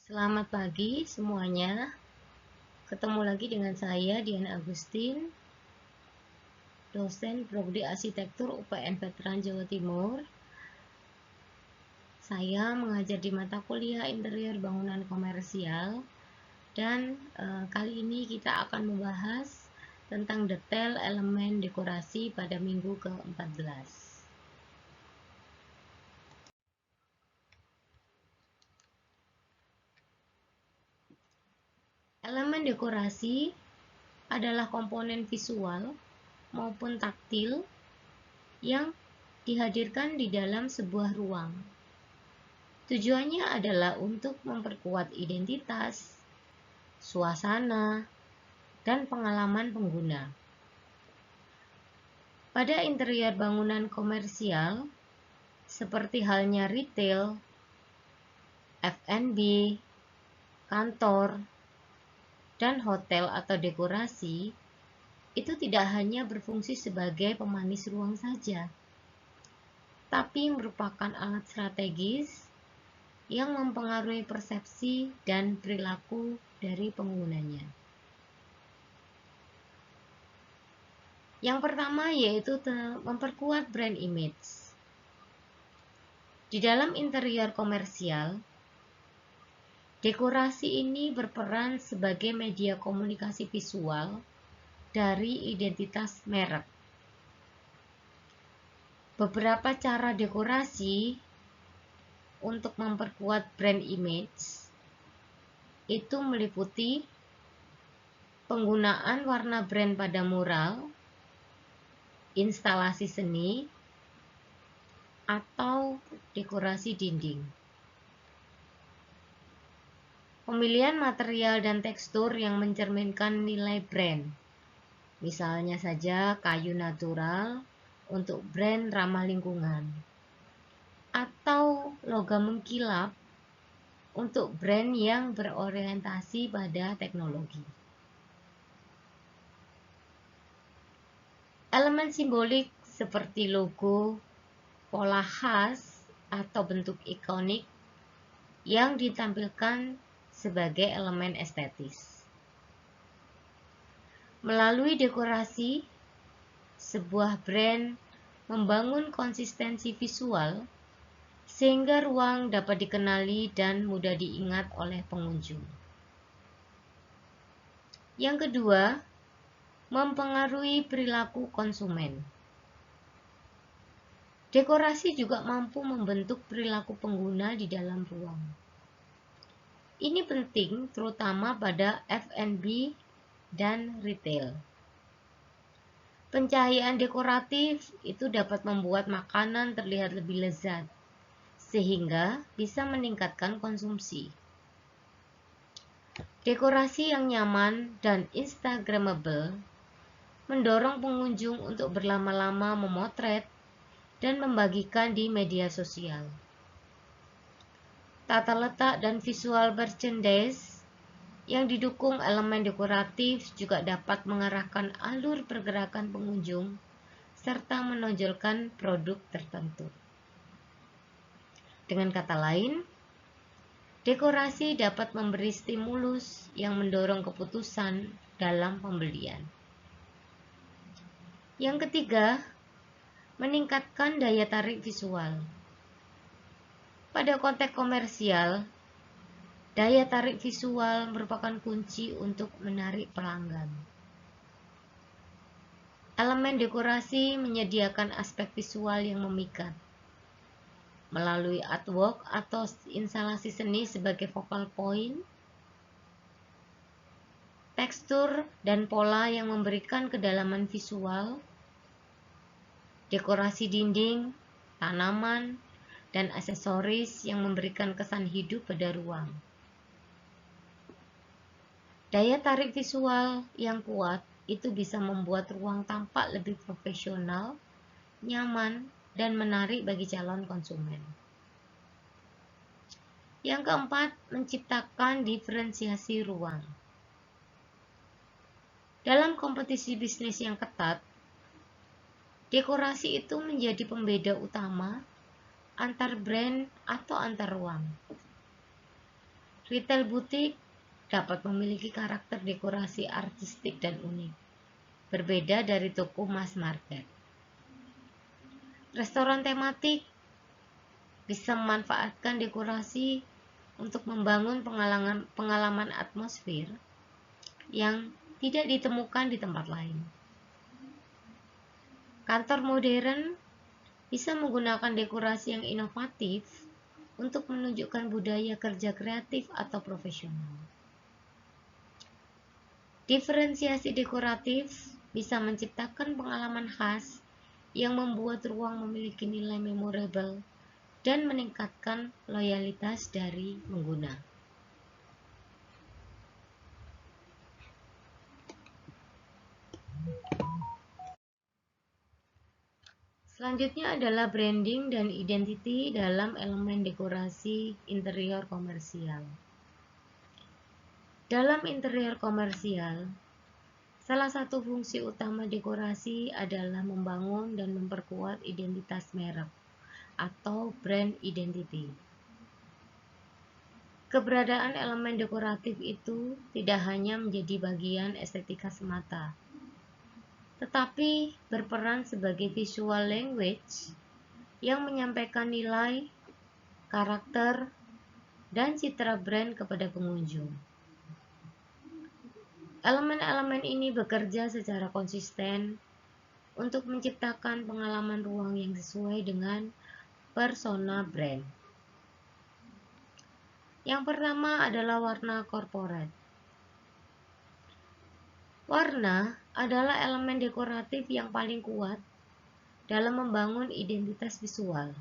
Selamat pagi semuanya. Ketemu lagi dengan saya Diana Agustin, dosen Prodi Arsitektur UPN Veteran Jawa Timur. Saya mengajar di mata kuliah Interior Bangunan Komersial dan kali ini kita akan membahas tentang detail elemen dekorasi pada minggu ke-14. Elemen dekorasi adalah komponen visual maupun taktil yang dihadirkan di dalam sebuah ruang. Tujuannya adalah untuk memperkuat identitas, suasana, dan pengalaman pengguna. Pada interior bangunan komersial, seperti halnya retail, F&B, kantor, dan hotel atau dekorasi, itu tidak hanya berfungsi sebagai pemanis ruang saja, tapi merupakan alat strategis yang mempengaruhi persepsi dan perilaku dari penggunanya. Yang pertama yaitu memperkuat brand image. Di dalam interior komersial, dekorasi ini berperan sebagai media komunikasi visual dari identitas merek. Beberapa cara dekorasi untuk memperkuat brand image itu meliputi penggunaan warna brand pada mural, instalasi seni, atau dekorasi dinding. Pemilihan material dan tekstur yang mencerminkan nilai brand. Misalnya saja kayu natural untuk brand ramah lingkungan, atau logam mengkilap untuk brand yang berorientasi pada teknologi. Elemen simbolik seperti logo, pola khas, atau bentuk ikonik yang ditampilkan sebagai elemen estetis. Melalui dekorasi, sebuah brand membangun konsistensi visual sehingga ruang dapat dikenali dan mudah diingat oleh pengunjung. Yang kedua, mempengaruhi perilaku konsumen. Dekorasi juga mampu membentuk perilaku pengguna di dalam ruang. Ini penting terutama pada F&B dan retail. Pencahayaan dekoratif itu dapat membuat makanan terlihat lebih lezat, sehingga bisa meningkatkan konsumsi. Dekorasi yang nyaman dan instagramable mendorong pengunjung untuk berlama-lama memotret dan membagikan di media sosial. Tata letak dan visual merchandise yang didukung elemen dekoratif juga dapat mengarahkan alur pergerakan pengunjung serta menonjolkan produk tertentu. Dengan kata lain, dekorasi dapat memberi stimulus yang mendorong keputusan dalam pembelian. Yang ketiga, meningkatkan daya tarik visual. Pada konteks komersial, daya tarik visual merupakan kunci untuk menarik pelanggan. Elemen dekorasi menyediakan aspek visual yang memikat, melalui artwork atau instalasi seni sebagai focal point, tekstur dan pola yang memberikan kedalaman visual, dekorasi dinding, tanaman, dan aksesoris yang memberikan kesan hidup pada ruang. Daya tarik visual yang kuat itu bisa membuat ruang tampak lebih profesional, nyaman, dan menarik bagi calon konsumen. Yang keempat, menciptakan diferensiasi ruang. Dalam kompetisi bisnis yang ketat, dekorasi itu menjadi pembeda utama antar brand atau antar ruang. Retail butik dapat memiliki karakter dekorasi artistik dan unik, berbeda dari toko mass market. Restoran tematik bisa memanfaatkan dekorasi untuk membangun pengalaman atmosfer yang tidak ditemukan di tempat lain. Kantor modern bisa menggunakan dekorasi yang inovatif untuk menunjukkan budaya kerja kreatif atau profesional. Diferensiasi dekoratif bisa menciptakan pengalaman khas yang membuat ruang memiliki nilai memorable dan meningkatkan loyalitas dari pengguna. Selanjutnya adalah branding dan identity dalam elemen dekorasi interior komersial. Dalam interior komersial, salah satu fungsi utama dekorasi adalah membangun dan memperkuat identitas merek atau brand identity. Keberadaan elemen dekoratif itu tidak hanya menjadi bagian estetika semata, tetapi berperan sebagai visual language yang menyampaikan nilai, karakter, dan citra brand kepada pengunjung. Elemen-elemen ini bekerja secara konsisten untuk menciptakan pengalaman ruang yang sesuai dengan persona brand. Yang pertama adalah warna corporate. Warna adalah elemen dekoratif yang paling kuat dalam membangun identitas visual.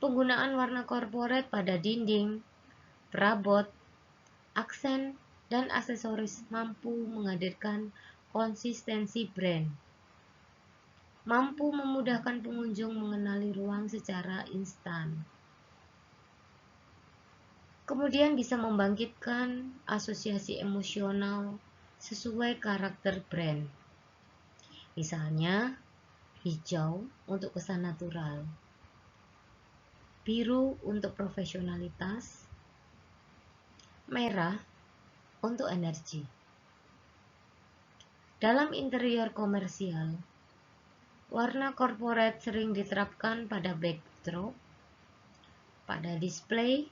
Penggunaan warna corporate pada dinding, perabot, aksen, dan aksesoris mampu menghadirkan konsistensi brand, mampu memudahkan pengunjung mengenali ruang secara instan. Kemudian bisa membangkitkan asosiasi emosional sesuai karakter brand. Misalnya, hijau untuk kesan natural, biru untuk profesionalitas, merah untuk energi. Dalam interior komersial, warna corporate sering diterapkan pada backdrop, pada display,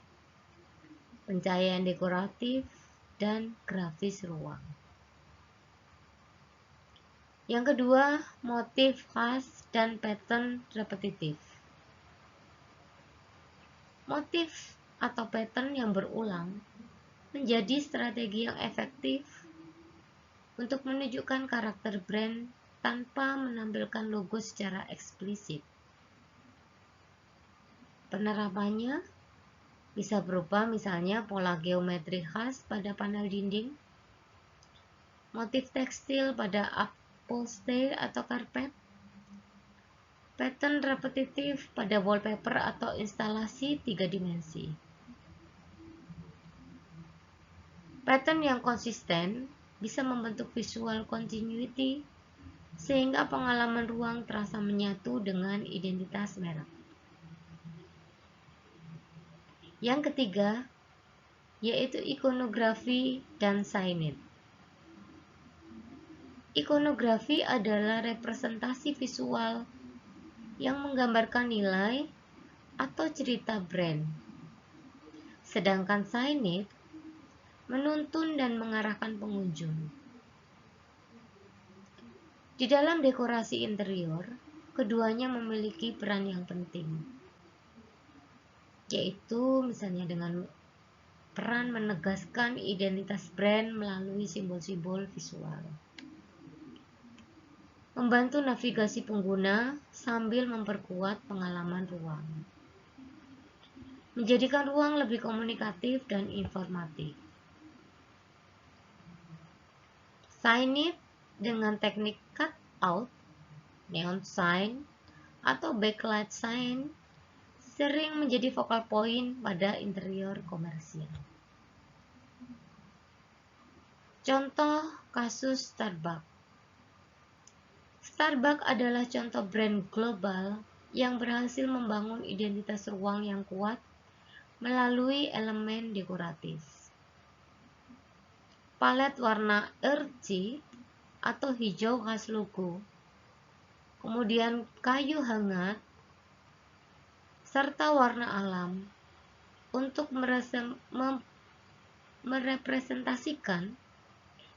pencahayaan dekoratif, dan grafis ruang. Yang kedua, motif khas dan pattern repetitif. Motif atau pattern yang berulang menjadi strategi yang efektif untuk menunjukkan karakter brand tanpa menampilkan logo secara eksplisit. Penerapannya bisa berupa misalnya pola geometri khas pada panel dinding, motif tekstil pada upholstery atau karpet, pattern repetitif pada wallpaper atau instalasi 3 dimensi. Pattern yang konsisten bisa membentuk visual continuity sehingga pengalaman ruang terasa menyatu dengan identitas merek. Yang ketiga, yaitu ikonografi dan signage. Ikonografi adalah representasi visual yang menggambarkan nilai atau cerita brand. Sedangkan signage menuntun dan mengarahkan pengunjung. Di dalam dekorasi interior, keduanya memiliki peran yang penting, yaitu misalnya dengan peran menegaskan identitas brand melalui simbol-simbol visual, membantu navigasi pengguna sambil memperkuat pengalaman ruang, menjadikan ruang lebih komunikatif dan informatif. Signage dengan teknik cut-out, neon sign, atau backlight sign sering menjadi focal point pada interior komersial. Contoh kasus Starbucks. Starbucks adalah contoh brand global yang berhasil membangun identitas ruang yang kuat melalui elemen dekoratif. Palet warna RG atau hijau khas logo, kemudian kayu hangat, serta warna alam untuk merepresentasikan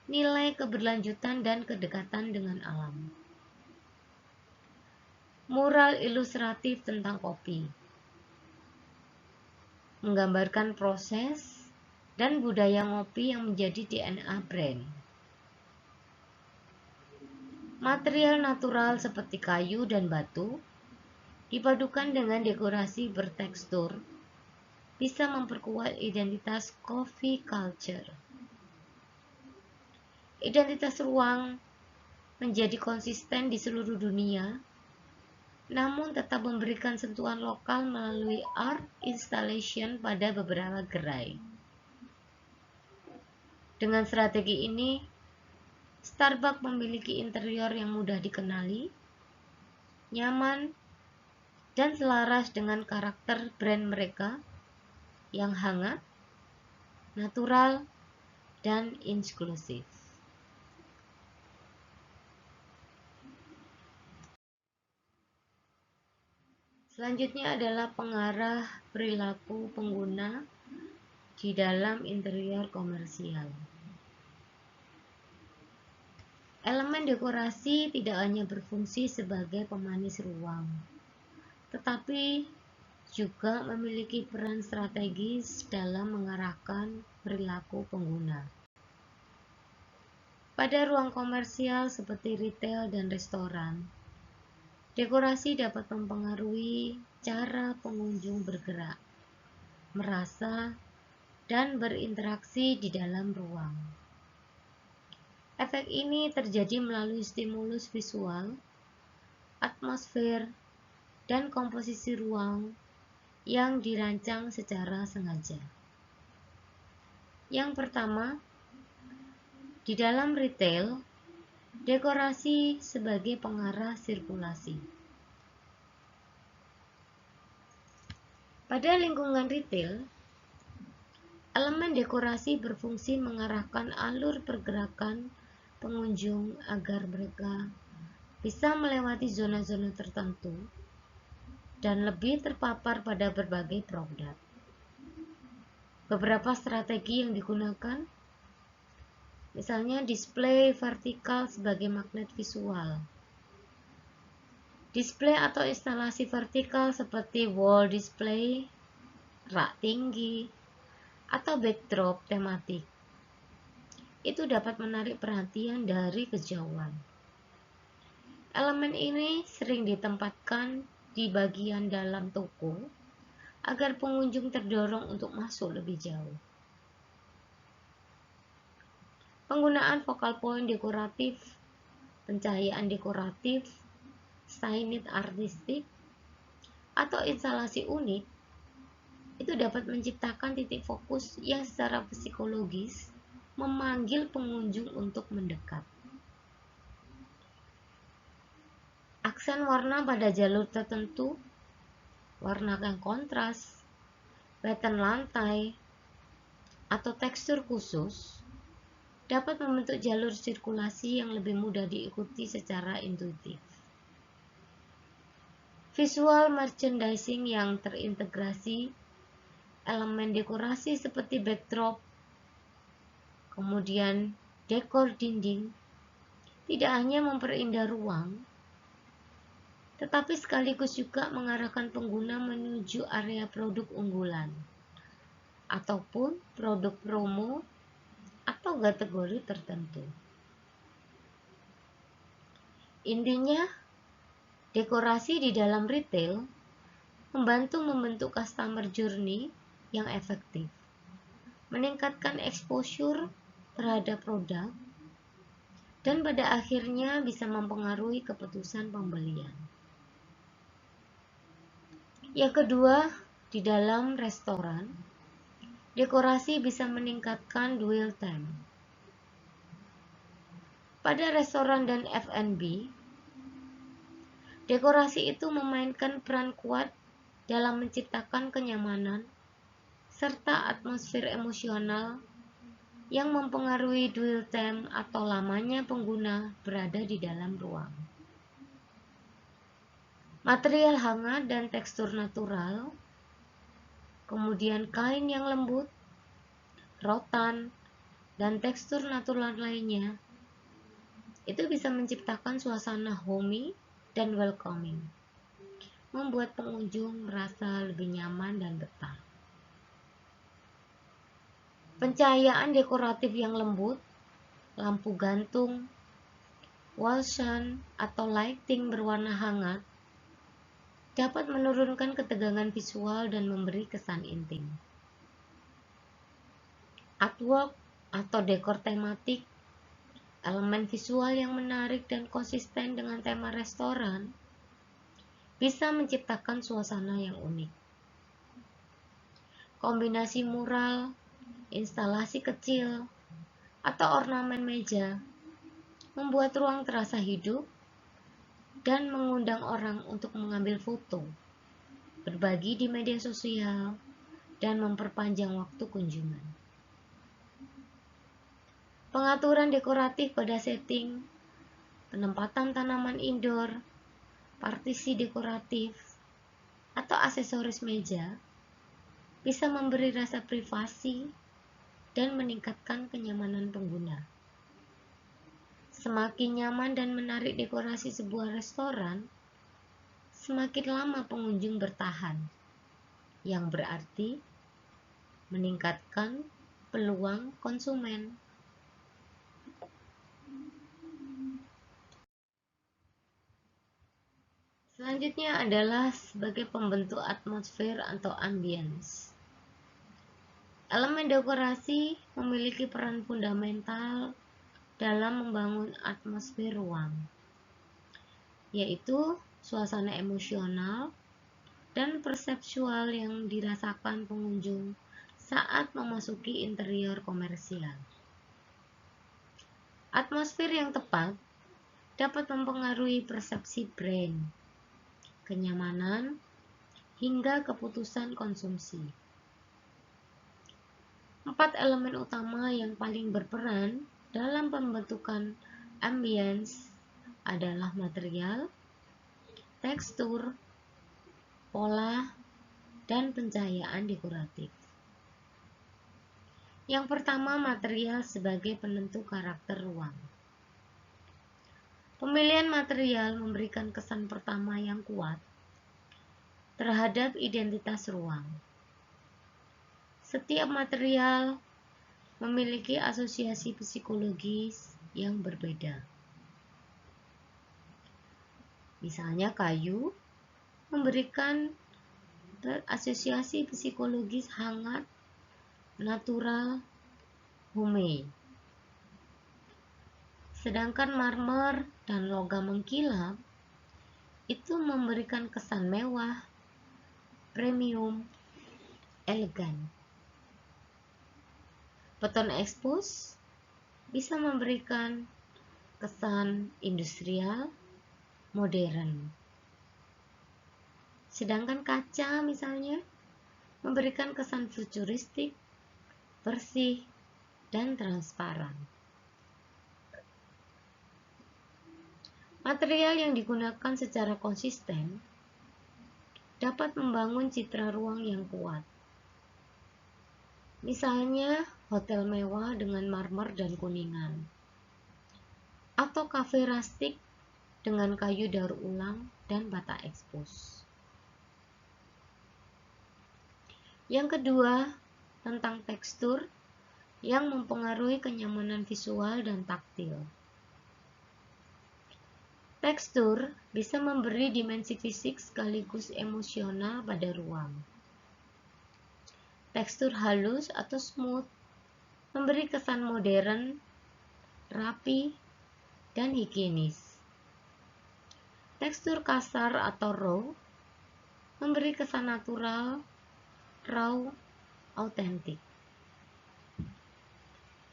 nilai keberlanjutan dan kedekatan dengan alam. Mural ilustratif tentang kopi menggambarkan proses dan budaya ngopi yang menjadi DNA brand. Material natural seperti kayu dan batu dipadukan dengan dekorasi bertekstur bisa memperkuat identitas coffee culture. Identitas ruang menjadi konsisten di seluruh dunia, namun tetap memberikan sentuhan lokal melalui art installation pada beberapa gerai. Dengan strategi ini, Starbucks memiliki interior yang mudah dikenali, nyaman, dan selaras dengan karakter brand mereka yang hangat, natural, dan inklusif. Selanjutnya adalah pengarah perilaku pengguna di dalam interior komersial. Elemen dekorasi tidak hanya berfungsi sebagai pemanis ruang, tetapi juga memiliki peran strategis dalam mengarahkan perilaku pengguna. Pada ruang komersial seperti retail dan restoran, dekorasi dapat mempengaruhi cara pengunjung bergerak, merasa, dan berinteraksi di dalam ruang. Efek ini terjadi melalui stimulus visual, atmosfer, dan komposisi ruang yang dirancang secara sengaja. Yang pertama, di dalam retail, dekorasi sebagai pengarah sirkulasi. Pada lingkungan retail, elemen dekorasi berfungsi mengarahkan alur pergerakan pengunjung agar mereka bisa melewati zona-zona tertentu dan lebih terpapar pada berbagai produk. Beberapa strategi yang digunakan, misalnya display vertikal sebagai magnet visual. Display atau instalasi vertikal seperti wall display, rak tinggi, atau backdrop tematik itu dapat menarik perhatian dari kejauhan. Elemen ini sering ditempatkan di bagian dalam toko agar pengunjung terdorong untuk masuk lebih jauh. Penggunaan focal point dekoratif, pencahayaan dekoratif, signage artistik, atau instalasi unik itu dapat menciptakan titik fokus yang secara psikologis memanggil pengunjung untuk mendekat. Aksen warna pada jalur tertentu, warna yang kontras, pattern lantai, atau tekstur khusus dapat membentuk jalur sirkulasi yang lebih mudah diikuti secara intuitif. Visual merchandising yang terintegrasi, elemen dekorasi seperti backdrop, kemudian dekor dinding, tidak hanya memperindah ruang, tetapi sekaligus juga mengarahkan pengguna menuju area produk unggulan, ataupun produk promo atau kategori tertentu. Intinya, dekorasi di dalam retail membantu membentuk customer journey yang efektif, meningkatkan exposure terhadap produk, dan pada akhirnya bisa mempengaruhi keputusan pembelian. Yang kedua, di dalam restoran, dekorasi bisa meningkatkan dwell time. Pada restoran dan F&B, dekorasi itu memainkan peran kuat dalam menciptakan kenyamanan serta atmosfer emosional yang mempengaruhi dwell time atau lamanya pengguna berada di dalam ruang. Material hangat dan tekstur natural, kemudian kain yang lembut, rotan, dan tekstur natural lainnya, itu bisa menciptakan suasana homey dan welcoming, membuat pengunjung merasa lebih nyaman dan betah. Pencahayaan dekoratif yang lembut, lampu gantung, wall shine, atau lighting berwarna hangat dapat menurunkan ketegangan visual dan memberi kesan intim. Artwork atau dekor tematik, elemen visual yang menarik dan konsisten dengan tema restoran, bisa menciptakan suasana yang unik. Kombinasi mural, instalasi kecil, atau ornamen meja membuat ruang terasa hidup dan mengundang orang untuk mengambil foto, berbagi di media sosial, dan memperpanjang waktu kunjungan. Pengaturan dekoratif pada setting, penempatan tanaman indoor, partisi dekoratif, atau aksesoris meja bisa memberi rasa privasi dan meningkatkan kenyamanan pengguna. Semakin nyaman dan menarik dekorasi sebuah restoran, semakin lama pengunjung bertahan, yang berarti meningkatkan peluang konsumen. Selanjutnya adalah sebagai pembentuk atmosfer atau ambience. Elemen dekorasi memiliki peran fundamental dalam membangun atmosfer ruang, yaitu suasana emosional dan persepsual yang dirasakan pengunjung saat memasuki interior komersial. Atmosfer yang tepat dapat mempengaruhi persepsi brand, kenyamanan, hingga keputusan konsumsi. 4 elemen utama yang paling berperan dalam pembentukan ambience adalah material, tekstur, pola, dan pencahayaan dekoratif. Yang pertama, material sebagai penentu karakter ruang. Pemilihan material memberikan kesan pertama yang kuat terhadap identitas ruang. Setiap material memiliki asosiasi psikologis yang berbeda. Misalnya kayu memberikan asosiasi psikologis hangat, natural, homey. Sedangkan marmer dan logam mengkilap itu memberikan kesan mewah, premium, elegan. Beton expose bisa memberikan kesan industrial, modern. Sedangkan kaca misalnya memberikan kesan futuristik, bersih, dan transparan. Material yang digunakan secara konsisten dapat membangun citra ruang yang kuat. Misalnya, hotel mewah dengan marmer dan kuningan, atau kafe rustik dengan kayu daur ulang dan bata expose. Yang kedua, tentang tekstur yang mempengaruhi kenyamanan visual dan taktil. Tekstur bisa memberi dimensi fisik sekaligus emosional pada ruang. Tekstur halus atau smooth memberi kesan modern, rapi, dan higienis. Tekstur kasar atau raw memberi kesan natural, raw, autentik.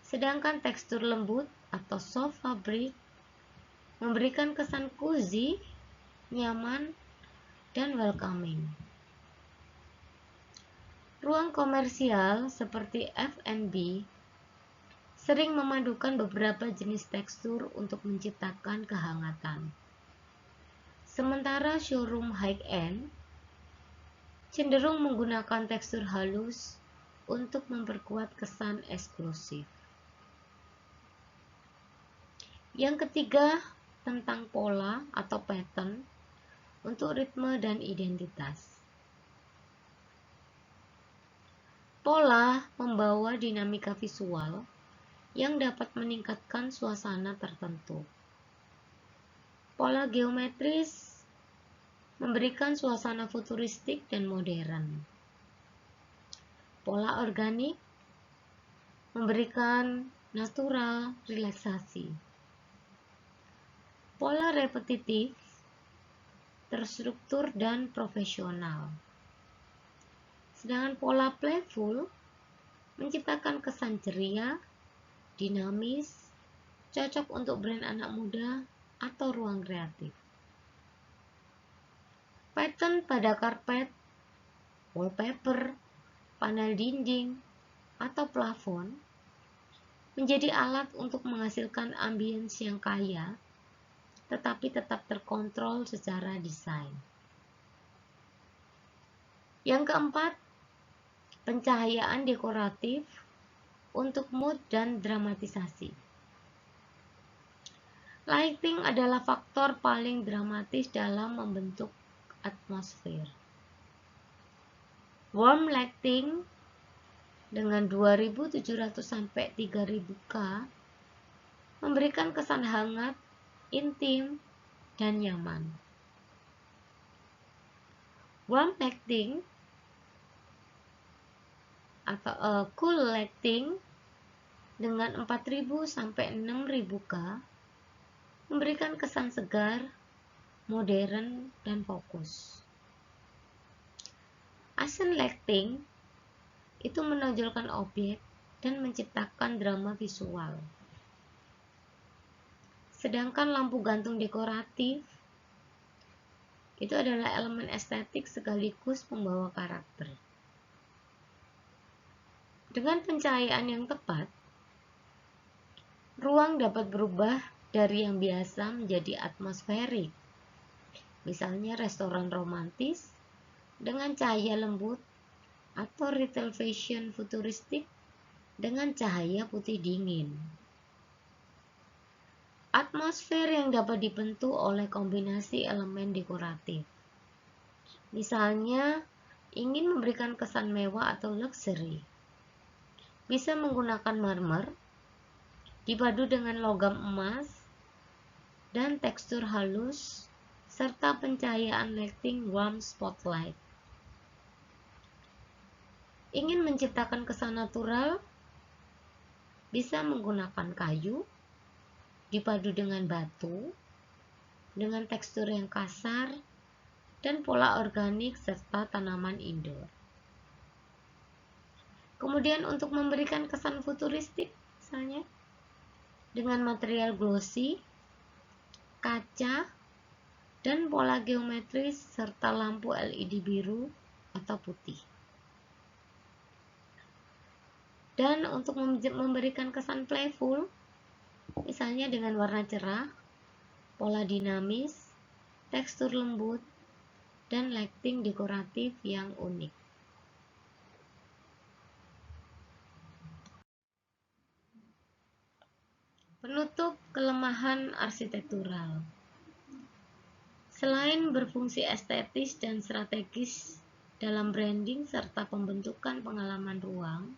Sedangkan tekstur lembut atau soft fabric memberikan kesan cozy, nyaman, dan welcoming. Ruang komersial seperti F&B sering memadukan beberapa jenis tekstur untuk menciptakan kehangatan. Sementara showroom high-end cenderung menggunakan tekstur halus untuk memperkuat kesan eksklusif. Yang ketiga, tentang pola atau pattern untuk ritme dan identitas. Pola membawa dinamika visual yang dapat meningkatkan suasana tertentu. Pola geometris memberikan suasana futuristik dan modern. Pola organik memberikan natural relaksasi. Pola repetitif terstruktur dan profesional. Sedangkan pola playful menciptakan kesan ceria, dinamis, cocok untuk brand anak muda atau ruang kreatif. Pattern pada karpet, wallpaper, panel dinding, atau plafon menjadi alat untuk menghasilkan ambience yang kaya, tetapi tetap terkontrol secara desain. Yang keempat, pencahayaan dekoratif untuk mood dan dramatisasi. Lighting adalah faktor paling dramatis dalam membentuk atmosfer. Warm lighting dengan 2700 sampai 3000 K memberikan kesan hangat, intim, dan nyaman. Warm lighting atau cool lighting dengan 4000 sampai 6000 K memberikan kesan segar, modern, dan fokus. Accent lighting itu menonjolkan objek dan menciptakan drama visual. Sedangkan lampu gantung dekoratif itu adalah elemen estetik sekaligus pembawa karakter. Dengan pencahayaan yang tepat, ruang dapat berubah dari yang biasa menjadi atmosferik. Misalnya restoran romantis dengan cahaya lembut atau retail fashion futuristik dengan cahaya putih dingin. Atmosfer yang dapat dibentuk oleh kombinasi elemen dekoratif. Misalnya, ingin memberikan kesan mewah atau luxury. Bisa menggunakan marmer, dipadu dengan logam emas, dan tekstur halus, serta pencahayaan lighting warm spotlight. Ingin menciptakan kesan natural, bisa menggunakan kayu, dipadu dengan batu, dengan tekstur yang kasar, dan pola organik serta tanaman indoor. Kemudian untuk memberikan kesan futuristik, misalnya, dengan material glossy, kaca, dan pola geometris serta lampu LED biru atau putih. Dan untuk memberikan kesan playful, misalnya dengan warna cerah, pola dinamis, tekstur lembut, dan lighting dekoratif yang unik. Penutup kelemahan arsitektural. Selain berfungsi estetis dan strategis dalam branding serta pembentukan pengalaman ruang,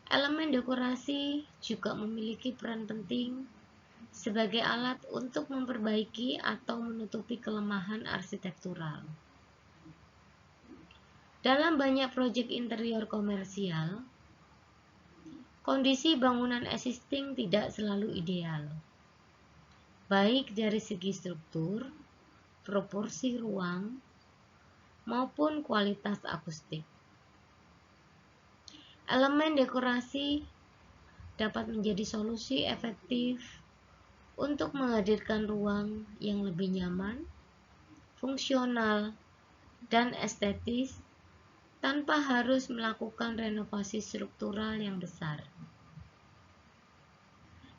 elemen dekorasi juga memiliki peran penting sebagai alat untuk memperbaiki atau menutupi kelemahan arsitektural. Dalam banyak proyek interior komersial, kondisi bangunan existing tidak selalu ideal, baik dari segi struktur, proporsi ruang, maupun kualitas akustik. Elemen dekorasi dapat menjadi solusi efektif untuk menghadirkan ruang yang lebih nyaman, fungsional, dan estetis tanpa harus melakukan renovasi struktural yang besar.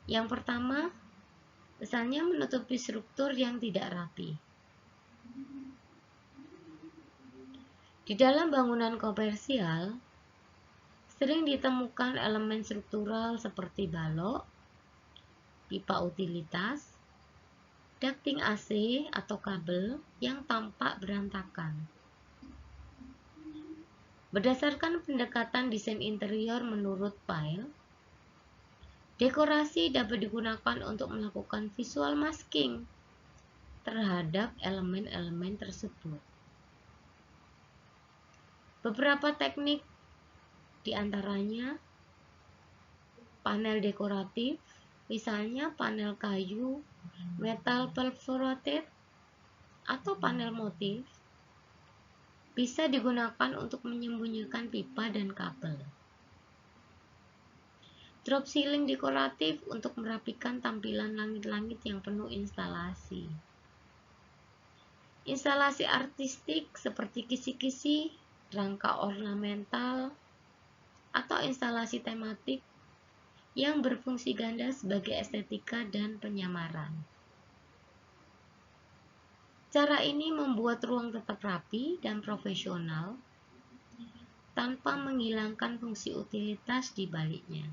Yang pertama, misalnya menutupi struktur yang tidak rapi. Di dalam bangunan komersial, sering ditemukan elemen struktural seperti balok, pipa utilitas, ducting AC atau kabel yang tampak berantakan. Berdasarkan pendekatan desain interior menurut Pyle, dekorasi dapat digunakan untuk melakukan visual masking terhadap elemen-elemen tersebut. Beberapa teknik diantaranya panel dekoratif, misalnya panel kayu, metal perforated, atau panel motif, bisa digunakan untuk menyembunyikan pipa dan kabel. Drop ceiling dekoratif untuk merapikan tampilan langit-langit yang penuh instalasi. Instalasi artistik seperti kisi-kisi, rangka ornamental, atau instalasi tematik yang berfungsi ganda sebagai estetika dan penyamaran. Cara ini membuat ruang tetap rapi dan profesional tanpa menghilangkan fungsi utilitas di baliknya.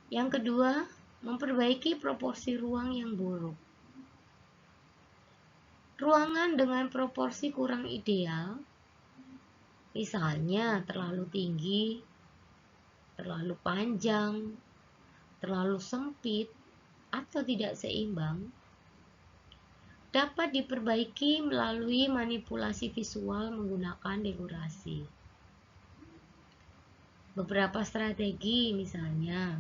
Yang kedua, memperbaiki proporsi ruang yang buruk. Ruangan dengan proporsi kurang ideal, misalnya terlalu tinggi, terlalu panjang, terlalu sempit, atau tidak seimbang, dapat diperbaiki melalui manipulasi visual menggunakan dekorasi. Beberapa strategi misalnya,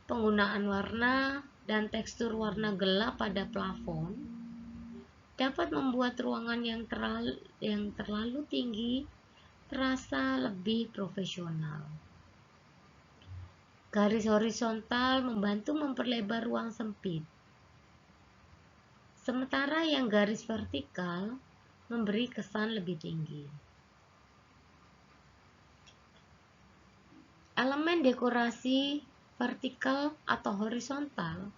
penggunaan warna dan tekstur warna gelap pada plafon dapat membuat ruangan yang terlalu tinggi terasa lebih profesional. Garis horizontal membantu memperlebar ruang sempit, sementara yang garis vertikal memberi kesan lebih tinggi. Elemen dekorasi vertikal atau horizontal,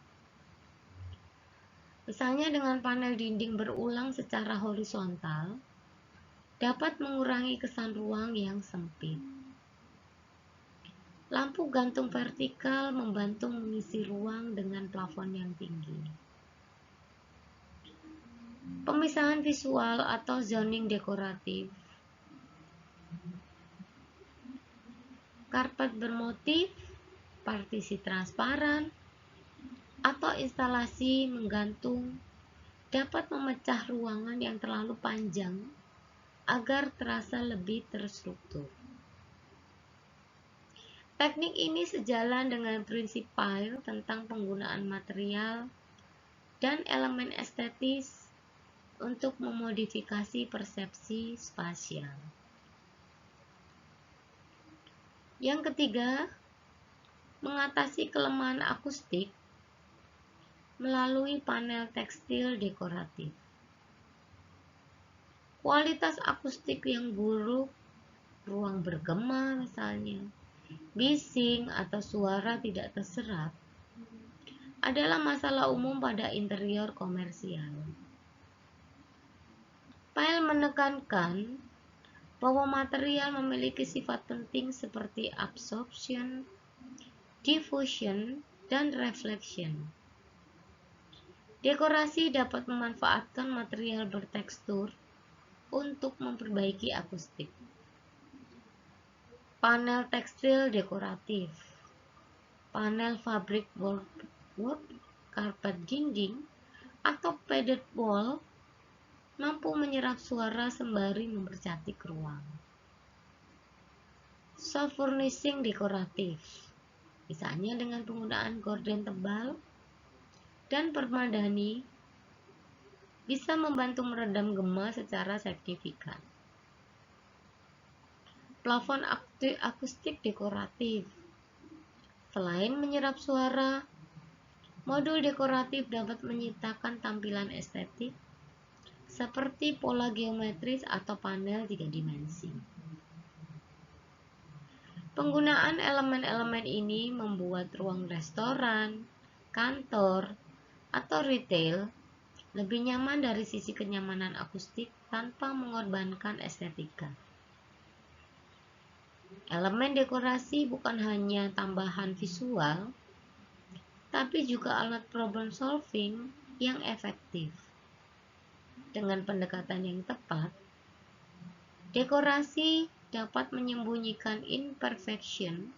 misalnya dengan panel dinding berulang secara horizontal, dapat mengurangi kesan ruang yang sempit. Lampu gantung vertikal membantu mengisi ruang dengan plafon yang tinggi. Pemisahan visual atau zoning dekoratif. Karpet bermotif, partisi transparan, atau instalasi menggantung dapat memecah ruangan yang terlalu panjang agar terasa lebih terstruktur. Teknik ini sejalan dengan prinsip Pyle tentang penggunaan material dan elemen estetis untuk memodifikasi persepsi spasial. Yang ketiga, mengatasi kelemahan akustik melalui panel tekstil dekoratif. Kualitas akustik yang buruk, ruang bergema misalnya, bising atau suara tidak terserap, adalah masalah umum pada interior komersial. Pyle menekankan bahwa material memiliki sifat penting seperti absorption, diffusion, dan reflection. Dekorasi dapat memanfaatkan material bertekstur untuk memperbaiki akustik. Panel tekstil dekoratif, panel fabrik boardwalk, karpet dinding, atau padded wall mampu menyerap suara sembari mempercantik ruang. Soft furnishing dekoratif, misalnya dengan penggunaan gorden tebal dan permadani, bisa membantu meredam gema secara signifikan. Plafon akustik dekoratif, selain menyerap suara, modul dekoratif dapat menciptakan tampilan estetik seperti pola geometris atau panel 3 dimensi. Penggunaan elemen-elemen ini membuat ruang restoran, kantor, atau retail lebih nyaman dari sisi kenyamanan akustik tanpa mengorbankan estetika. Elemen dekorasi bukan hanya tambahan visual, tapi juga alat problem solving yang efektif. Dengan pendekatan yang tepat, dekorasi dapat menyembunyikan imperfection,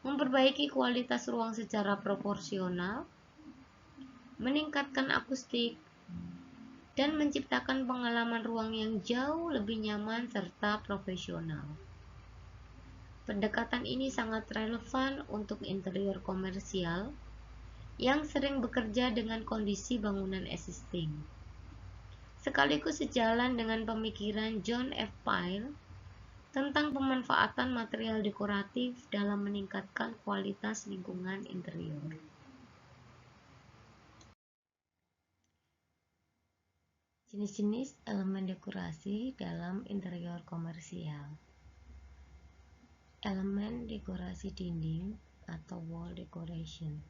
memperbaiki kualitas ruang secara proporsional, meningkatkan akustik, dan menciptakan pengalaman ruang yang jauh lebih nyaman serta profesional. Pendekatan ini sangat relevan untuk interior komersial yang sering bekerja dengan kondisi bangunan existing. Sekaligus sejalan dengan pemikiran John F. Pyle tentang pemanfaatan material dekoratif dalam meningkatkan kualitas lingkungan interior. Jenis-jenis elemen dekorasi dalam interior komersial. Elemen dekorasi dinding atau wall decoration.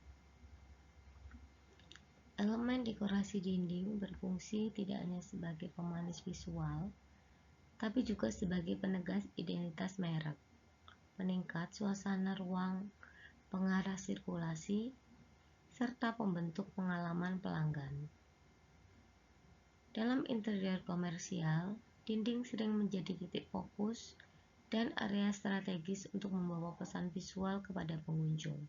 Elemen dekorasi dinding berfungsi tidak hanya sebagai pemanis visual, tapi juga sebagai penegas identitas merek, peningkat suasana ruang, pengarah sirkulasi, serta pembentuk pengalaman pelanggan. Dalam interior komersial, dinding sering menjadi titik fokus dan area strategis untuk membawa pesan visual kepada pengunjung.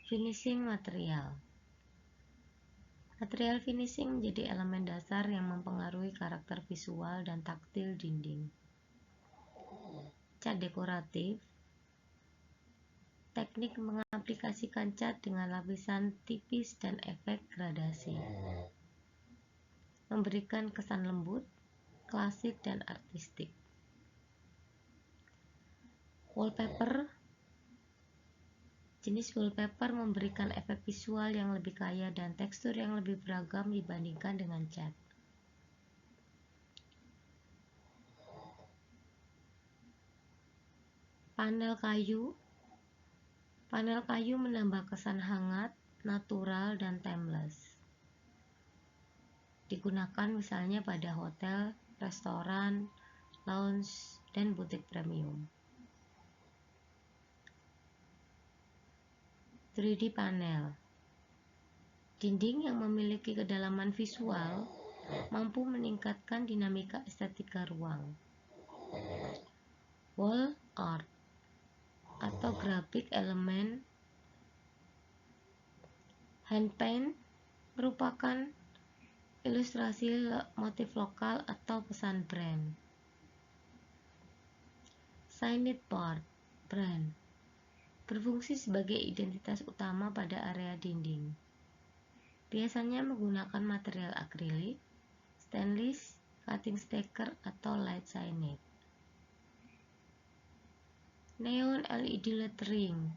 Finishing material. Material finishing menjadi elemen dasar yang mempengaruhi karakter visual dan taktil dinding. Cat dekoratif. Teknik mengaplikasikan cat dengan lapisan tipis dan efek gradasi. Memberikan kesan lembut, klasik, dan artistik. Wallpaper. Jenis wallpaper memberikan efek visual yang lebih kaya dan tekstur yang lebih beragam dibandingkan dengan cat. Panel kayu. Panel kayu menambah kesan hangat, natural, dan timeless. Digunakan misalnya pada hotel, restoran, lounge, dan butik premium. 3D panel. Dinding yang memiliki kedalaman visual mampu meningkatkan dinamika estetika ruang. Wall art atau grafik elemen hand paint merupakan ilustrasi motif lokal atau pesan brand. Signage board brand berfungsi sebagai identitas utama pada area dinding. Biasanya menggunakan material akrilik, stainless, cutting sticker, atau light signage. Neon LED lettering.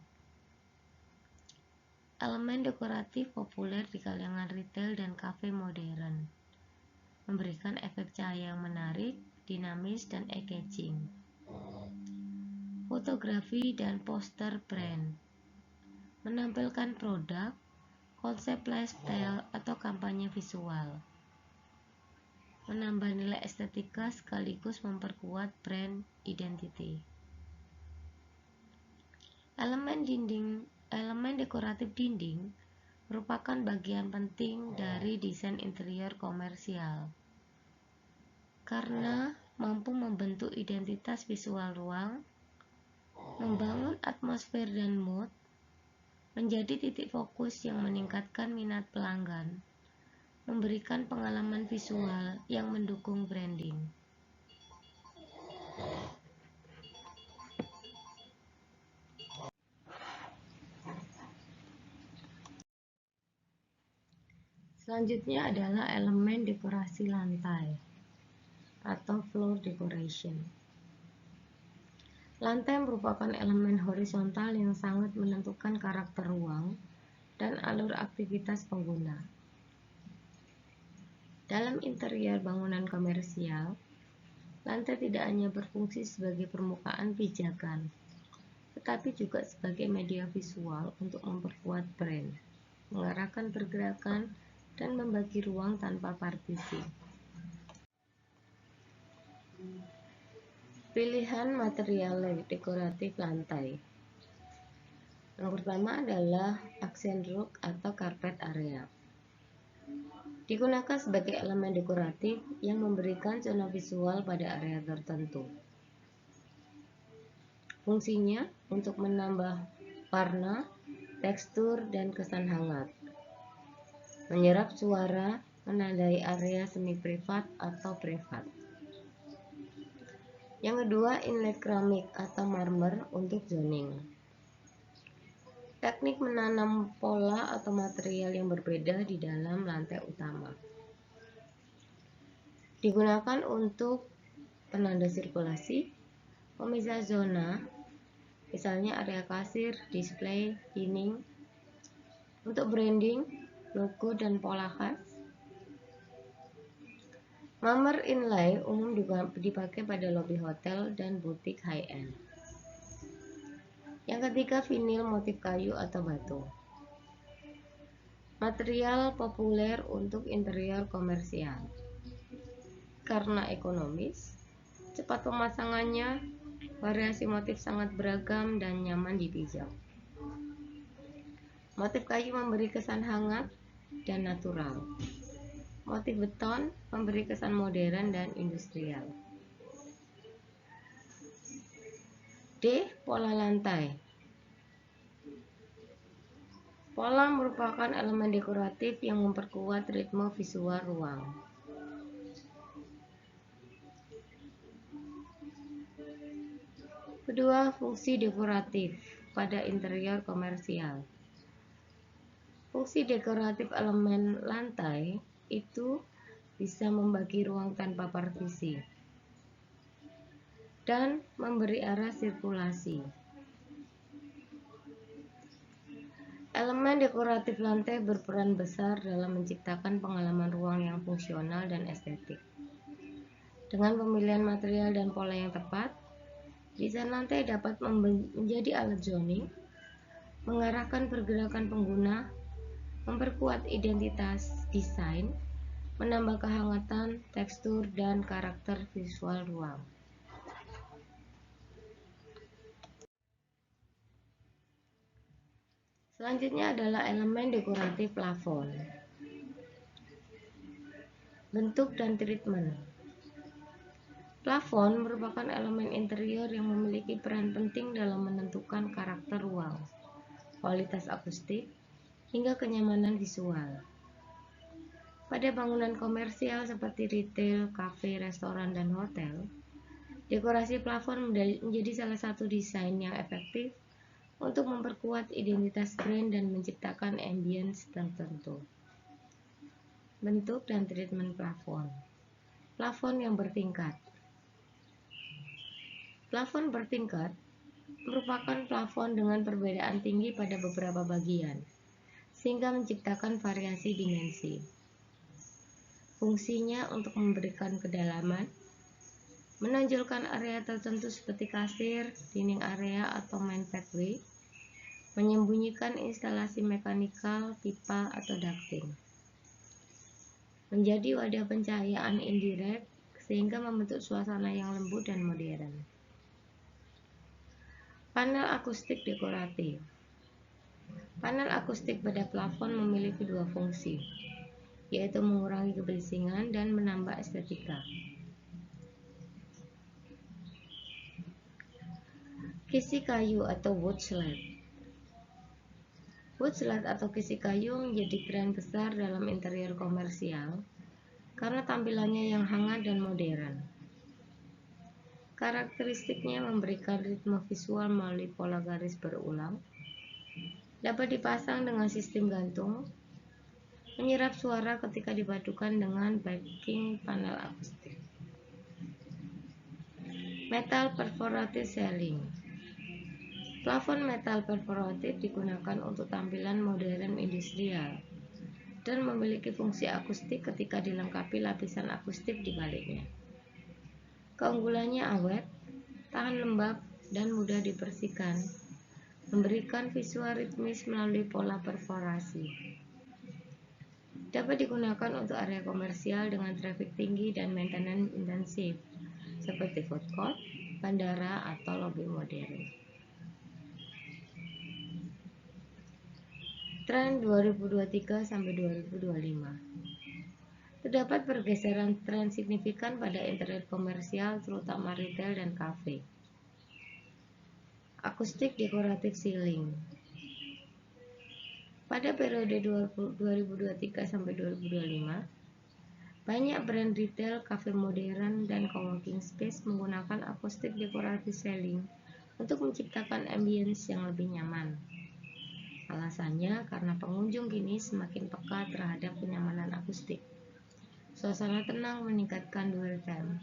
Elemen dekoratif populer di kalangan retail dan kafe modern, memberikan efek cahaya yang menarik, dinamis, dan eye-catching. Fotografi dan poster brand menampilkan produk, konsep lifestyle, atau kampanye visual, menambah nilai estetika sekaligus memperkuat brand identity. Elemen dekoratif dinding merupakan bagian penting dari desain interior komersial karena mampu membentuk identitas visual ruang, membangun atmosfer dan mood, menjadi titik fokus yang meningkatkan minat pelanggan, memberikan pengalaman visual yang mendukung branding. Selanjutnya adalah elemen dekorasi lantai atau floor decoration. Lantai merupakan elemen horizontal yang sangat menentukan karakter ruang dan alur aktivitas pengguna. Dalam interior bangunan komersial, lantai tidak hanya berfungsi sebagai permukaan pijakan, tetapi juga sebagai media visual untuk memperkuat brand, mengarahkan pergerakan, dan membagi ruang tanpa partisi. Pilihan material dekoratif lantai. Yang pertama adalah accent rug atau karpet area. Digunakan sebagai elemen dekoratif yang memberikan zona visual pada area tertentu. Fungsinya untuk menambah warna, tekstur, dan kesan hangat. Menyerap suara, menandai area semi privat atau privat. Yang kedua, inlay keramik atau marmer untuk zoning. Teknik menanam pola atau material yang berbeda di dalam lantai utama. Digunakan untuk penanda sirkulasi, pemisah zona, misalnya area kasir, display, dining, untuk branding, logo, dan pola khas. Marmer inlay umum dipakai pada lobi hotel dan butik high-end. Yang ketiga, vinil motif kayu atau batu. Material populer untuk interior komersial. Karena ekonomis, cepat pemasangannya, variasi motif sangat beragam dan nyaman dipijak. Motif kayu memberi kesan hangat dan natural. Motif beton memberi kesan modern dan industrial. D. Pola lantai. Pola merupakan elemen dekoratif yang memperkuat ritme visual ruang. Kedua, fungsi dekoratif pada interior komersial. Fungsi dekoratif elemen lantai itu bisa membagi ruang tanpa partisi dan memberi arah sirkulasi. Elemen dekoratif lantai berperan besar dalam menciptakan pengalaman ruang yang fungsional dan estetik. Dengan pemilihan material dan pola yang tepat, desain lantai dapat menjadi alat zoning, mengarahkan pergerakan pengguna, memperkuat identitas desain, menambah kehangatan, tekstur, dan karakter visual ruang. Selanjutnya adalah elemen dekoratif plafon. Bentuk dan treatment. Plafon merupakan elemen interior yang memiliki peran penting dalam menentukan karakter ruang, kualitas akustik, hingga kenyamanan visual. Pada bangunan komersial seperti retail, kafe, restoran, dan hotel, dekorasi plafon menjadi salah satu desain yang efektif untuk memperkuat identitas brand dan menciptakan ambience tertentu. Bentuk dan treatment plafon. Plafon yang bertingkat. Plafon bertingkat merupakan plafon dengan perbedaan tinggi pada beberapa bagian, sehingga menciptakan variasi dimensi. Fungsinya untuk memberikan kedalaman, menonjolkan area tertentu seperti kasir, dining area, atau main pathway, menyembunyikan instalasi mekanikal, pipa, atau ducting. Menjadi wadah pencahayaan indirect sehingga membentuk suasana yang lembut dan modern. Panel akustik dekoratif. Panel akustik pada plafon memiliki dua fungsi, yaitu mengurangi kebisingan dan menambah estetika. Kisi kayu atau wood slab. Wood slab atau kisi kayu menjadi peran besar dalam interior komersial karena tampilannya yang hangat dan modern. Karakteristiknya memberikan ritme visual melalui pola garis berulang, dapat dipasang dengan sistem gantung, menyerap suara ketika dipadukan dengan backing panel akustik. Metal perforated ceiling. Plafon metal perforated digunakan untuk tampilan modern industrial dan memiliki fungsi akustik ketika dilengkapi lapisan akustik di baliknya. Keunggulannya awet, tahan lembab, dan mudah dibersihkan, memberikan visual ritmis melalui pola perforasi. Dapat digunakan untuk area komersial dengan traffic tinggi dan maintenance intensif, seperti food court, bandara, atau lobi modern. Tren 2023-2025. Terdapat pergeseran tren signifikan pada interior komersial, terutama retail dan kafe. Akustik dekoratif ceiling. Pada periode 2023-2025, banyak brand retail, kafe modern, dan coworking space menggunakan akustik dekoratif ceiling untuk menciptakan ambience yang lebih nyaman. Alasannya karena pengunjung kini semakin peka terhadap kenyamanan akustik. Suasana tenang meningkatkan dwell time.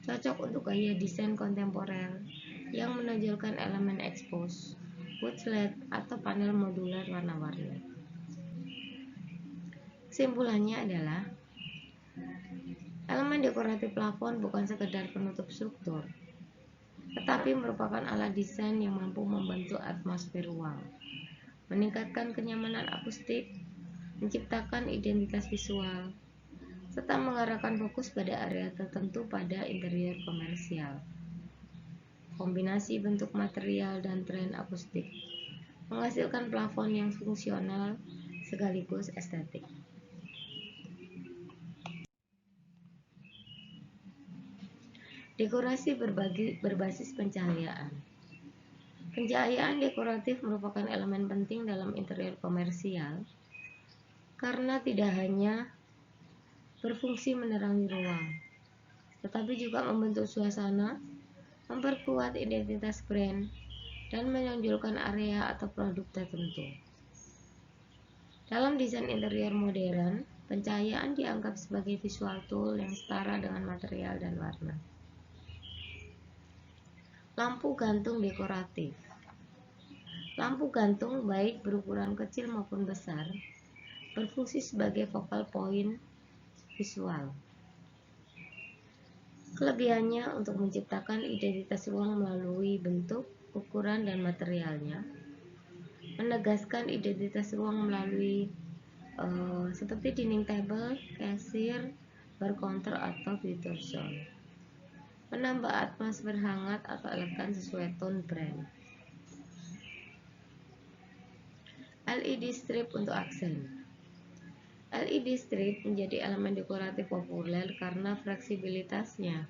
Cocok untuk gaya desain kontemporer yang menonjolkan elemen expose, wood slate, atau panel modular warna-warni. Kesimpulannya adalah elemen dekoratif plafon bukan sekedar penutup struktur, tetapi merupakan alat desain yang mampu membentuk atmosfer ruang, meningkatkan kenyamanan akustik, menciptakan identitas visual, serta mengarahkan fokus pada area tertentu pada interior komersial. Kombinasi bentuk material dan tren akustik menghasilkan plafon yang fungsional sekaligus estetik. Dekorasi berbasis pencahayaan. Pencahayaan dekoratif merupakan elemen penting dalam interior komersial karena tidak hanya berfungsi menerangi ruang, tetapi juga membentuk suasana, memperkuat identitas brand, dan menonjolkan area atau produk tertentu. Dalam desain interior modern, pencahayaan dianggap sebagai visual tool yang setara dengan material dan warna. Lampu gantung dekoratif. Lampu gantung baik berukuran kecil maupun besar berfungsi sebagai focal point visual. Kelebihannya untuk menciptakan identitas ruang melalui bentuk, ukuran, dan materialnya, menegaskan identitas ruang melalui seperti dinding table, kasir, bar counter, atau feature zone, menambah atmosfer hangat atau elegan sesuai tone brand. LED strip untuk aksen. LED strip menjadi elemen dekoratif populer karena fleksibilitasnya.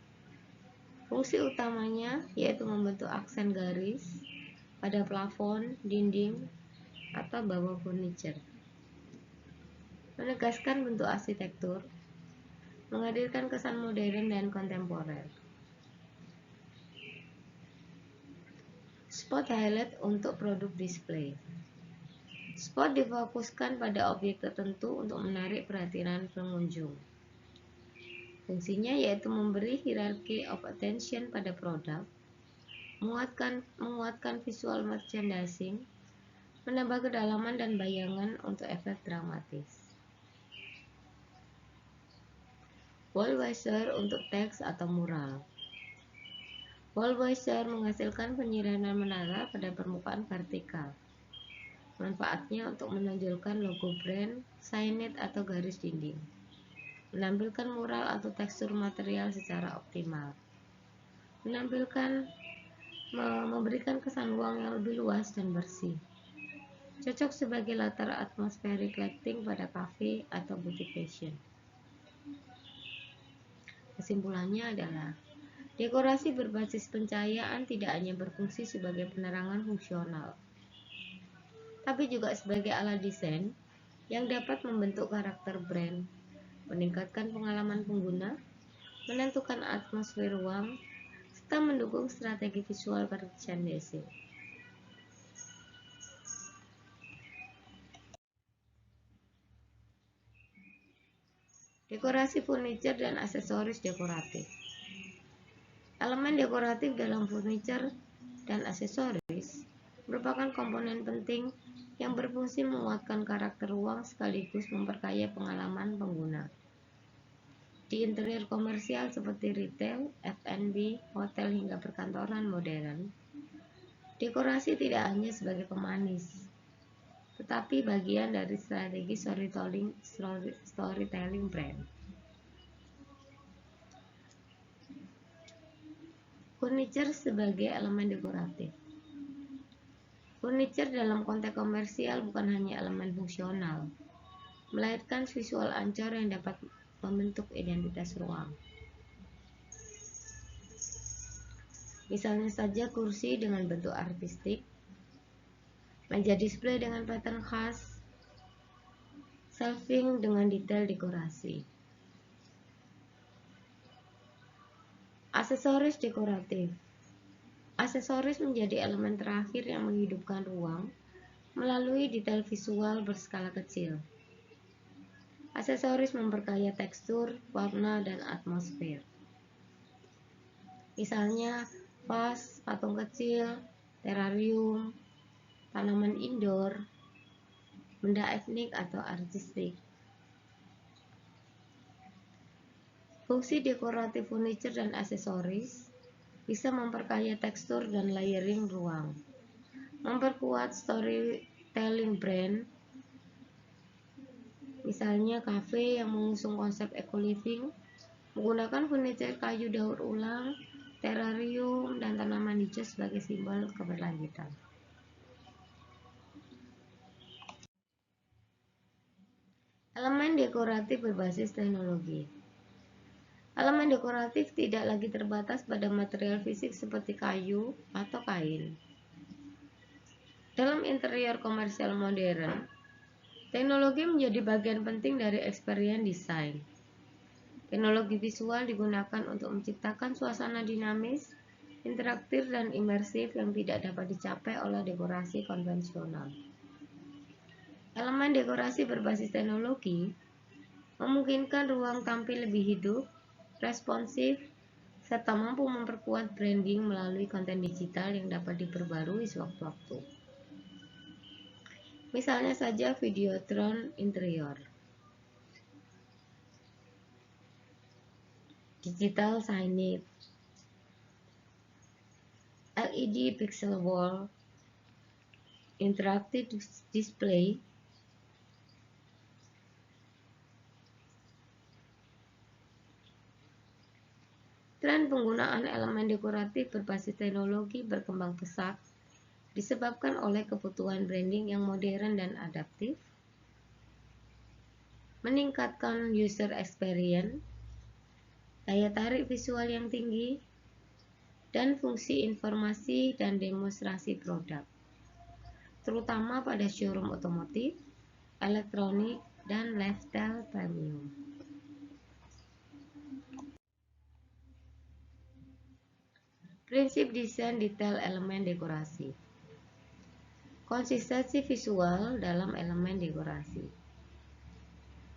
Fungsi utamanya yaitu membentuk aksen garis pada plafon, dinding, atau bawah furniture. Menegaskan bentuk arsitektur, menghadirkan kesan modern dan kontemporer. Spot highlight untuk produk display. Spot difokuskan pada objek tertentu untuk menarik perhatian pengunjung. Fungsinya yaitu memberi hierarchy of attention pada produk, menguatkan visual merchandising, menambah kedalaman dan bayangan untuk efek dramatis. Wall visor untuk teks atau mural. Wall visor menghasilkan penyiraman menara pada permukaan vertikal. Manfaatnya untuk menonjolkan logo brand, signage, atau garis dinding, menampilkan mural atau tekstur material secara optimal, memberikan kesan ruang yang lebih luas dan bersih. Cocok sebagai latar atmosferik lighting pada kafe atau boutique fashion. Kesimpulannya adalah dekorasi berbasis pencahayaan tidak hanya berfungsi sebagai penerangan fungsional, tapi juga sebagai alat desain yang dapat membentuk karakter brand, meningkatkan pengalaman pengguna, menentukan atmosfer ruang, serta mendukung strategi visual merchandising. Dekorasi furniture dan aksesoris dekoratif. Elemen dekoratif dalam furniture dan aksesoris merupakan komponen penting yang berfungsi menguatkan karakter ruang sekaligus memperkaya pengalaman pengguna. Di interior komersial seperti retail, F&B, hotel hingga perkantoran modern, dekorasi tidak hanya sebagai pemanis, tetapi bagian dari strategi storytelling brand. Furniture sebagai elemen dekoratif. Furniture dalam konteks komersial bukan hanya elemen fungsional, melainkan visual ancor yang dapat membentuk identitas ruang. Misalnya saja kursi dengan bentuk artistik, meja display dengan pattern khas, shelving dengan detail dekorasi. Aksesoris dekoratif. Aksesoris menjadi elemen terakhir yang menghidupkan ruang melalui detail visual berskala kecil. Aksesoris memperkaya tekstur, warna, dan atmosfer. Misalnya vas, patung kecil, terarium, tanaman indoor, benda etnik atau artistik. Fungsi dekoratif furniture dan aksesoris bisa memperkaya tekstur dan layering ruang, memperkuat storytelling brand, misalnya kafe yang mengusung konsep eco-living, menggunakan furniture kayu daur ulang, terarium, dan tanaman hijau sebagai simbol keberlanjutan. Elemen dekoratif berbasis teknologi. Elemen dekoratif tidak lagi terbatas pada material fisik seperti kayu atau kain. Dalam interior komersial modern, teknologi menjadi bagian penting dari experience design. Teknologi visual digunakan untuk menciptakan suasana dinamis, interaktif, dan imersif yang tidak dapat dicapai oleh dekorasi konvensional. Elemen dekorasi berbasis teknologi memungkinkan ruang tampil lebih hidup, responsif, serta mampu memperkuat branding melalui konten digital yang dapat diperbarui sewaktu-waktu. Misalnya saja Videotron interior, digital signage, LED pixel wall, interactive display, tren penggunaan elemen dekoratif berbasis teknologi berkembang pesat disebabkan oleh kebutuhan branding yang modern dan adaptif, meningkatkan user experience, daya tarik visual yang tinggi, dan fungsi informasi dan demonstrasi produk, terutama pada showroom otomotif, elektronik, dan lifestyle premium. Prinsip desain detail elemen dekorasi. Konsistensi visual dalam elemen dekorasi.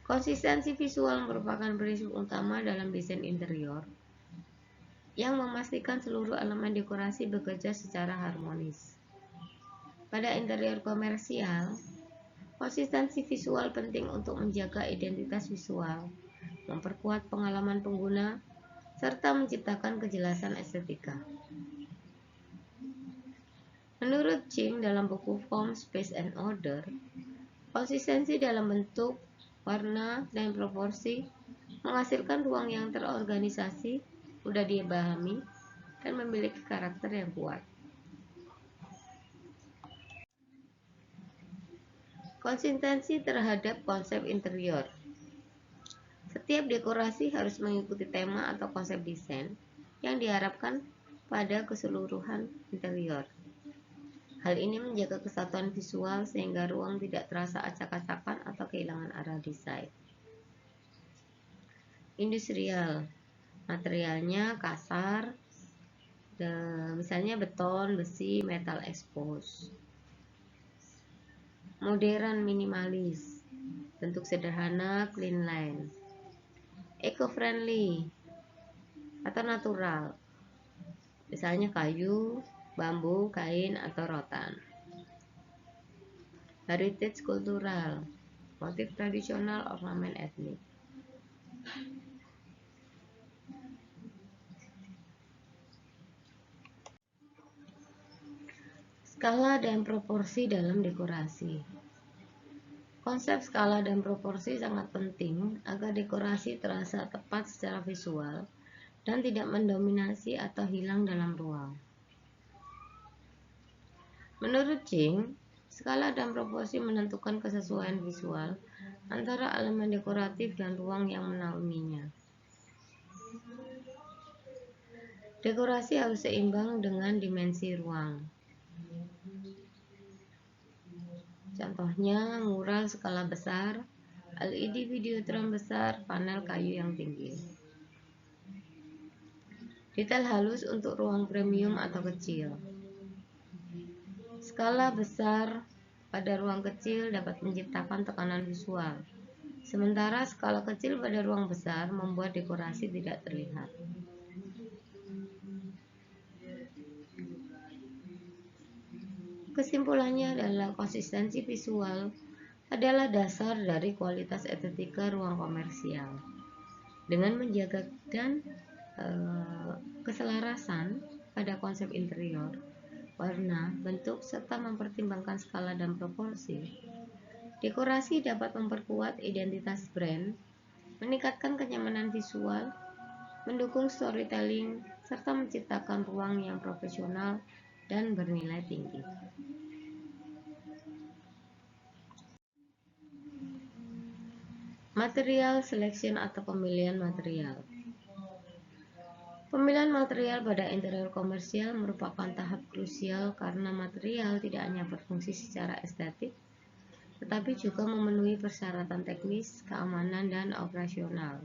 Konsistensi visual merupakan prinsip utama dalam desain interior yang memastikan seluruh elemen dekorasi bekerja secara harmonis. Pada interior komersial, konsistensi visual penting untuk menjaga identitas visual, memperkuat pengalaman pengguna, serta menciptakan kejelasan estetika. Menurut Ching dalam buku Form, Space and Order, konsistensi dalam bentuk, warna, dan proporsi menghasilkan ruang yang terorganisasi, mudah dipahami, dan memiliki karakter yang kuat. Konsistensi terhadap konsep interior. Setiap dekorasi harus mengikuti tema atau konsep desain yang diharapkan pada keseluruhan interior. Hal ini menjaga kesatuan visual sehingga ruang tidak terasa acak-acakan atau kehilangan arah desain. Industrial, materialnya kasar, misalnya beton, besi, metal expose. Modern minimalis, bentuk sederhana, clean line. Eco-friendly atau natural, misalnya kayu, bambu, kain, atau rotan. heritage kultural, motif tradisional, ornamen etnik. Skala dan proporsi dalam dekorasi. Konsep skala dan proporsi sangat penting agar dekorasi terasa tepat secara visual dan tidak mendominasi atau hilang dalam ruang. Menurut Ching, skala dan proporsi menentukan kesesuaian visual antara elemen dekoratif dan ruang yang menaunginya. Dekorasi harus seimbang dengan dimensi ruang. Contohnya, mural skala besar, LED videotron besar, panel kayu yang tinggi. Detail halus untuk ruang premium atau kecil. Skala besar pada ruang kecil dapat menciptakan tekanan visual, sementara skala kecil pada ruang besar membuat dekorasi tidak terlihat. Kesimpulannya adalah konsistensi visual adalah dasar dari kualitas estetika ruang komersial. Dengan menjaga dan keselarasan pada konsep interior, warna, bentuk, serta mempertimbangkan skala dan proporsi, dekorasi dapat memperkuat identitas brand, meningkatkan kenyamanan visual, mendukung storytelling, serta menciptakan ruang yang profesional dan bernilai tinggi. Material selection atau pemilihan material. Pemilihan material pada interior komersial merupakan tahap krusial karena material tidak hanya berfungsi secara estetik, tetapi juga memenuhi persyaratan teknis, keamanan, dan operasional.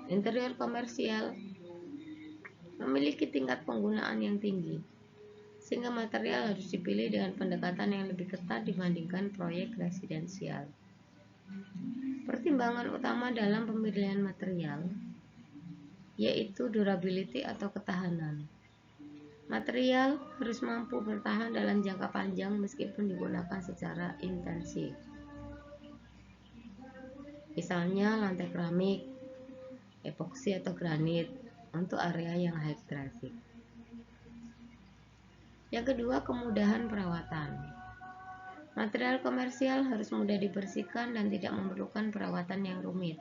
Interior komersial memiliki tingkat penggunaan yang tinggi, sehingga material harus dipilih dengan pendekatan yang lebih ketat dibandingkan proyek residensial. Pertimbangan utama dalam pemilihan material yaitu durability atau ketahanan. Material harus mampu bertahan dalam jangka panjang meskipun digunakan secara intensif. Misalnya lantai keramik, epoksi atau granit untuk area yang high traffic. Yang kedua, kemudahan perawatan. Material komersial harus mudah dibersihkan dan tidak memerlukan perawatan yang rumit.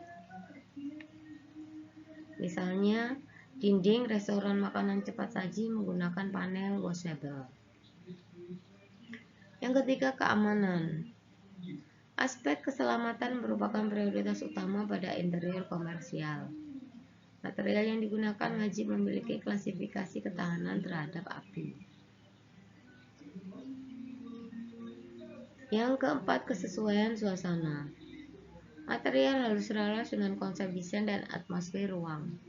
Misalnya, dinding restoran makanan cepat saji menggunakan panel washable. Yang ketiga, keamanan. Aspek keselamatan merupakan prioritas utama pada interior komersial. Material yang digunakan wajib memiliki klasifikasi ketahanan terhadap api. Yang keempat, kesesuaian suasana. Material harus selaras dengan konsep desain dan atmosfer ruang.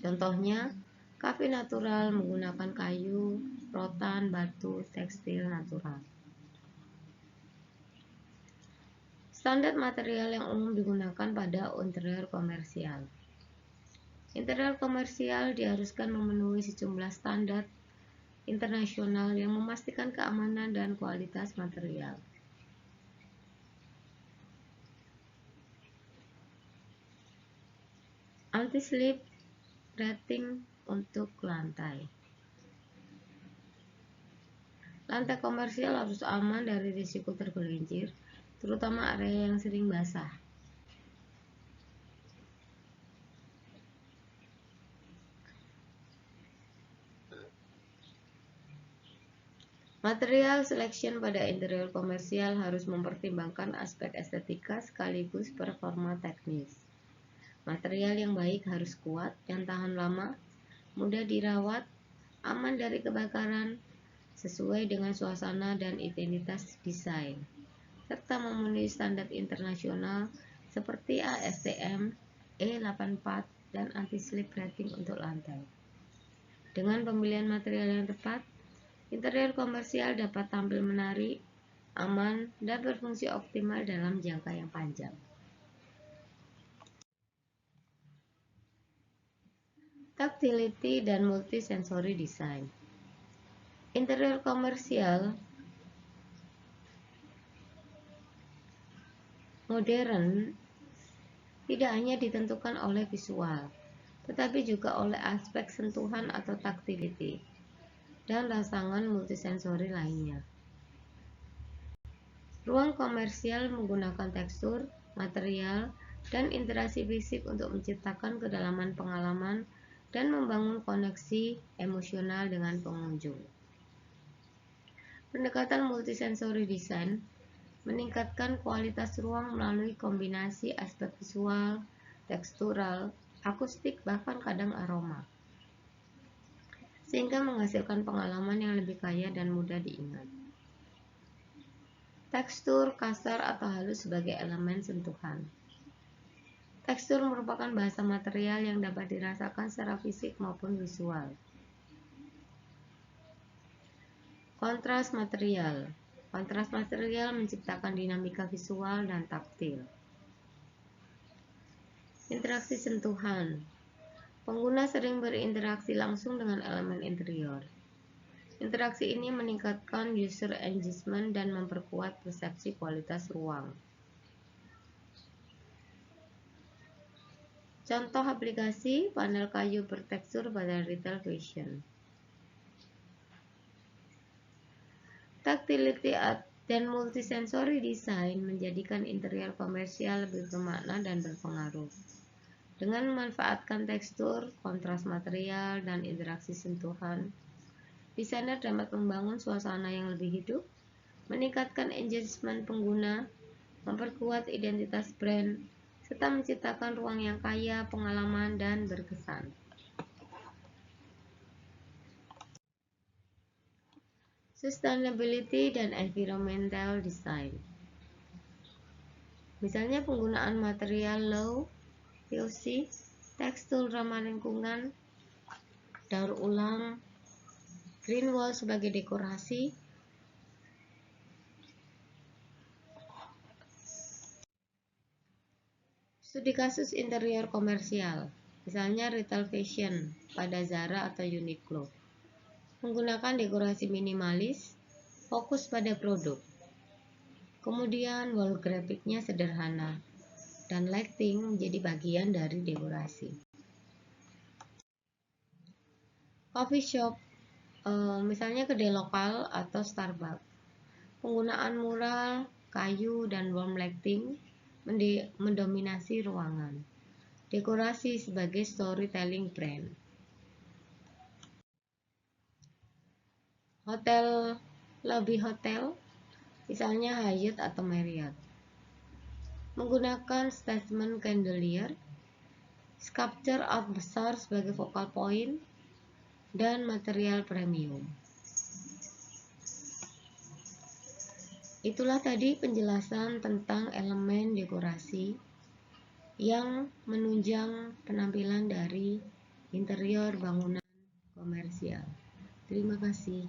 Contohnya, kafe natural menggunakan kayu, rotan, batu, tekstil natural. Standar material yang umum digunakan pada interior komersial. Interior komersial diharuskan memenuhi sejumlah standar internasional yang memastikan keamanan dan kualitas material. Anti-slip rating untuk lantai. Lantai komersial harus aman dari risiko tergelincir, terutama area yang sering basah. Material selection pada interior komersial harus mempertimbangkan aspek estetika sekaligus performa teknis. Material yang baik harus kuat dan tahan lama, mudah dirawat, aman dari kebakaran, sesuai dengan suasana dan identitas desain, serta memenuhi standar internasional seperti ASTM, E84, dan anti-slip rating untuk lantai. Dengan pemilihan material yang tepat, interior komersial dapat tampil menarik, aman, dan berfungsi optimal dalam jangka yang panjang. Tactility dan multisensory design. Interior komersial modern tidak hanya ditentukan oleh visual, tetapi juga oleh aspek sentuhan atau taktility dan rangsangan multisensori lainnya. Ruang komersial menggunakan tekstur, material, dan interaksi fisik untuk menciptakan kedalaman pengalaman dan membangun koneksi emosional dengan pengunjung. Pendekatan multisensori design meningkatkan kualitas ruang melalui kombinasi aspek visual, tekstural, akustik, bahkan kadang aroma, sehingga menghasilkan pengalaman yang lebih kaya dan mudah diingat. Tekstur, kasar, atau halus sebagai elemen sentuhan. Tekstur merupakan bahasa material yang dapat dirasakan secara fisik maupun visual. Kontras material. Kontras material menciptakan dinamika visual dan taktil. Interaksi sentuhan. Pengguna sering berinteraksi langsung dengan elemen interior. Interaksi ini meningkatkan user engagement dan memperkuat persepsi kualitas ruang. Contoh aplikasi panel kayu bertekstur pada retail fashion. Taktility dan multisensori design menjadikan interior komersial lebih bermakna dan berpengaruh. Dengan memanfaatkan tekstur, kontras material, dan interaksi sentuhan, desainer dapat membangun suasana yang lebih hidup, meningkatkan engagement pengguna, memperkuat identitas brand, serta menciptakan ruang yang kaya pengalaman dan berkesan. Sustainability dan environmental design. Misalnya penggunaan material low VOC, tekstur ramah lingkungan, daur ulang, green wall sebagai dekorasi, studi kasus interior komersial, misalnya retail fashion pada Zara atau Uniqlo, menggunakan dekorasi minimalis, fokus pada produk. Kemudian wall graphicnya sederhana, dan lighting menjadi bagian dari dekorasi. Coffee shop, misalnya kedai lokal atau Starbucks, penggunaan mural, kayu, dan warm lighting mendominasi ruangan. Dekorasi sebagai storytelling brand. Hotel, lobby hotel, misalnya Hyatt atau Marriott, menggunakan statement chandelier, sculpture out besar sebagai focal point, dan material premium. Itulah tadi penjelasan tentang elemen dekorasi yang menunjang penampilan dari interior bangunan komersial. Terima kasih.